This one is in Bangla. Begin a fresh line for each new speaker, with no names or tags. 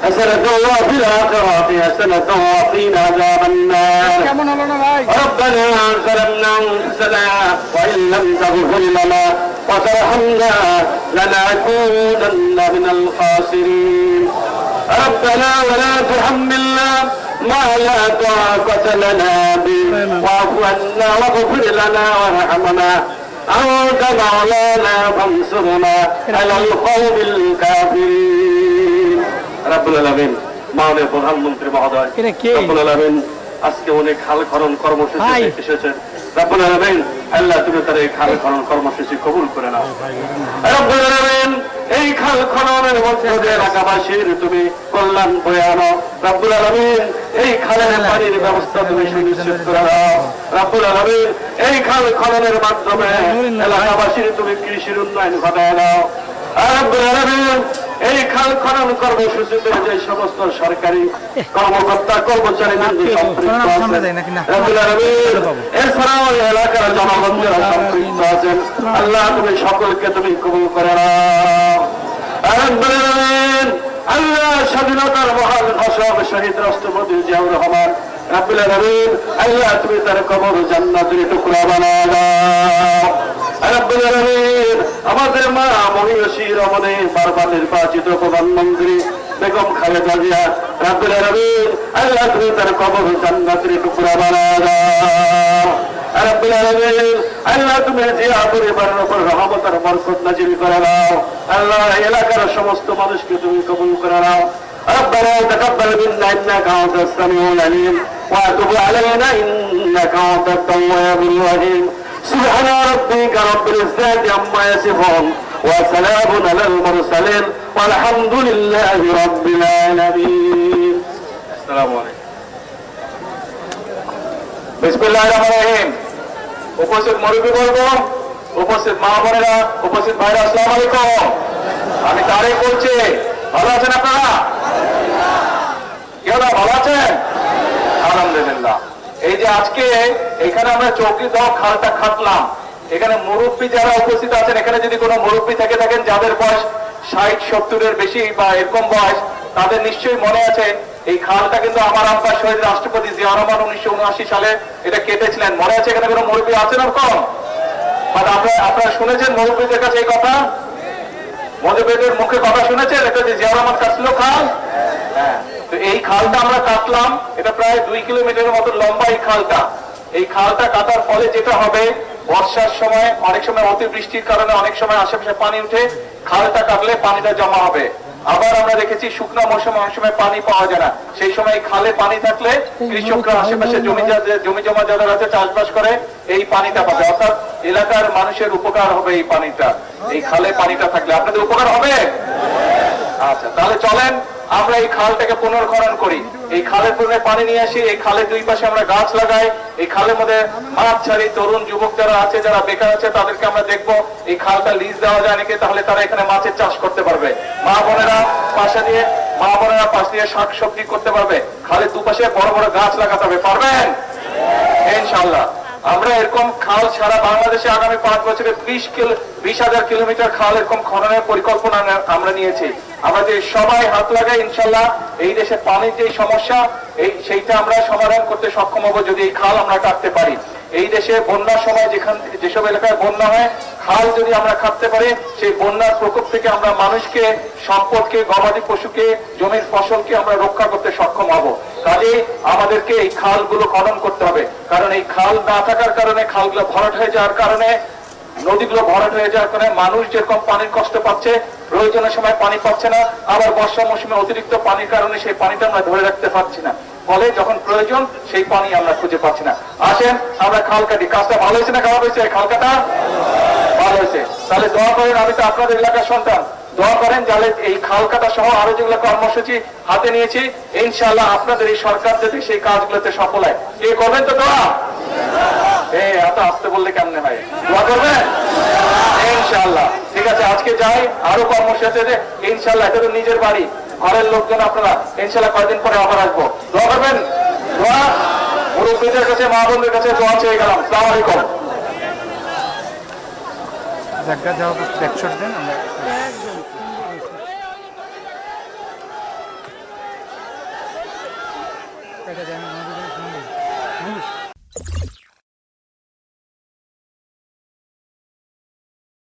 حسنة وفي الآخرة حسنة وقنا عذاب النار ربنا ظلمنا أنفسنا وإن لم تغفر لنا وترحمنا لنكونن من الخاسرين ربنا ولا تحملنا ما لا طاقة لنا به واعف عنا واغفر لنا وارحمنا أنت مولانا فانصرنا على القوم الكافرين رب العالمين মাননীয় প্রধানমন্ত্রী মহোদয় রব্বুল আলামিন আজকে অনেক খাল খনন কর্মসূচি এসেছেন রব্বুল আলামিন আল্লাহ তুমি তার এই খাল খনন কর্মসূচি কবুল করে নাও রব্বুল আলামিন এই খাল খননের মধ্যে দিয়ে এলাকাবাসীর তুমি কল্যাণ বয়ে আনো রব্বুল আলামিন এই খালের পানির ব্যবস্থা তুমি সুনিশ্চিত করে দাও রব্বুল আলামিন এই খাল খননের মাধ্যমে এলাকাবাসীর তুমি কৃষির উন্নয়ন ঘটায় দাও রব্বুল আলামিন এই খাল খনন কর্মসূচিতে যে সমস্ত সরকারি কর্মকর্তা কর্মচারীদের সম্পৃক্ত আছেন রব্বুল আলামিন এছাড়াও এলাকার জনগণ যারা সম্পৃক্ত আছেন আল্লাহ তুমি সকলকে তুমি কবুল করে নাও রব্বুল আলামিন আল্লাহ স্বাধীনতার মহান ঘোষক শহীদ রাষ্ট্রপতি জিয়াউর রহমান রব্বুল আলামিন আল্লাহ তুমি তার কবর জান্নাতের টুকরা বানায় দাও রব্বুল আলামিন আমাদের মা মহিষী রমণী বারবার নির্বাচিত প্রধানমন্ত্রী বেগম খালেদা জিয়া রব্বুল আলামিন আল্লাহ তুমি তার কবর জান্নাতের টুকরা বানায় দাও রব্বুল আলামিন আল্লাহ তুমি জিয়া পরিবারের উপর রহমত আর বরকত নাজিল করে দাও আল্লাহ এলাকার সমস্ত মানুষকে তুমি কবুল করে নাও ربنا تقبل منا انك انت السميع العليم وتب علينا انك انت التواب الرحيم سبحان ربك رب العزة عما يصفون وسلام على المرسلين والحمد لله رب العالمين السلام عليكم بسم الله الرحمن الرحيم উপস্থিত মুরব্বি বলবো উপস্থিত মা বোনেরা উপস্থিত ভাইরা আসসালামু আলাইকুম আমি তারেক বলছি ভালো আছেন আপনারা কেউ না ভালো আছেন আলহামদুলিল্লাহ এই যে আজকে এখানে আমরা চৌকি দাও খালটা খাটলাম এখানে মুরব্বী যারা উপস্থিত আছেন এখানে যদি কোনো মুরব্বী থেকে থাকেন যাদের বয়স 60-70 এর বেশি বা এরকম বয়স তাদের নিশ্চয়ই মনে আছে এই খালটা কিন্তু আমার আব্বা শহীদ রাষ্ট্রপতি জিয়াউর রহমান 1979 সালে এটা কেটেছিলেন মনে আছে এখানে কোনো মুরব্বী আছেন এরকম মানে আপনারা শুনেছেন মুরব্বীদের কাছে এই কথা মুরব্বীদের মুখে কথা শুনেছেন এটা যে জিয়াউর রহমান কাটছিল খাল হ্যাঁ তো এই খালটা আমরা কাটলাম এটা প্রায় 2 কিলোমিটারের মতো লম্বা এই খালটা কাটার ফলে যেটা হবে বর্ষার সময় অনেক সময় অতিবৃষ্টির কারণে অনেক সময় আশেপাশে পানি উঠে খালটা কাটলে পানিটা জমা হবে আবার আমরা দেখেছি শুকনো মৌসুমে অনেক সময় পানি পাওয়া যায় না সেই সময় খালে পানি থাকলে কৃষকরা আশেপাশে জমি জমা যাদের আছে চাষবাস করে এই পানিটা পাবে অর্থাৎ এলাকার মানুষের উপকার হবে এই পানিটা এই খালে পানিটা থাকলে আপনাদের উপকার হবে আচ্ছা তাহলে চলেন আমরা এই খালটাকে পুনর্খনন করি এই খালের পুনরায় পানি নিয়ে আসি এই খালের দুই পাশে আমরা গাছ লাগাই এই খালের মধ্যে মাছ ছাড়ি তরুণ যুবক যারা আছে যারা বেকার আছে তাদেরকে আমরা দেখবো এই খালটা লিজ দেওয়া যায় নাকি তাহলে তারা এখানে মাছের চাষ করতে পারবে মা বোনেরা পাশ দিয়ে শাকসবজি করতে পারবে খালের দুপাশে বড় বড় গাছ লাগাতে হবে পারবেন ইনশাআল্লাহ আমরা এরকম খাল সারা বাংলাদেশে আগামী 5 বছরে 20,000 কিলোমিটার খাল এরকম খননের পরিকল্পনা আমরা নিয়েছি আমাদের সবাই হাত লাগাই ইনশাআল্লাহ এই দেশে পানির যে সমস্যা সেইটা আমরা সমাধান করতে সক্ষম হব যদি এই খাল আমরা কাটতে পারি এই দেশে বন্যার সময় যেসব এলাকায় বন্যা হয় খাল যদি আমরা কাটতে পারি সেই বন্যার প্রকোপ থেকে আমরা মানুষকে সম্পদকে গবাদি পশুকে জমির ফসলকে আমরা রক্ষা করতে সক্ষম হব কাজেই আমাদেরকে এই খালগুলো খনন করতে হবে কারণ এই খাল না থাকার কারণে খালগুলো ভরাট হয়ে যাওয়ার কারণে নদীগুলো ভরাট হয়ে যাওয়ার কারণে মানুষ যেরকম পানির কষ্ট পাচ্ছে প্রয়োজনের সময় পানি পাচ্ছে না আবার বর্ষা মৌসুমে অতিরিক্ত পানির কারণে সেই পানিটা আমরা ধরে রাখতে পারছি না ফলে যখন প্রয়োজন সেই পানি আমরা খুঁজে পাচ্ছি না আসেন আমরা খাল কাটি কাজটা ভালো হয়েছে না খারাপ হয়েছে খাল কাটা ভালো হয়েছে তাহলে দোয়া করেন আমি তো আপনাদের এলাকার সন্তান দোয়া করেন যাহলে এই খাল কাটা সহ আরো যেগুলো কর্মসূচি হাতে নিয়েছি ইনশাআল্লাহ আপনাদের এই সরকার যদি সেই কাজগুলোতে সফল হয় কে করবেন তো দোয়া এত আসতে বললে কেমনে হয় দোয়া করবেন ইনশাআল্লাহ ঠিক আছে আজকে যাই আরো কর্মসূচি ইনশাআল্লাহ এটা তো নিজের বাড়ি ঘরের লোকজন আপনারা ইনশাআল্লাহ কয়েকদিন পরে আবার আসবো দোয়া করবেন দোয়া মুরব্বীদের কাছে মা বোনদের কাছে দোয়া চেয়ে গেলাম আসসালামু আলাইকুম
জায়গা যাও ব্যাকশট দেন আমরা এটা দেন আমাদের জন্য সুন্দর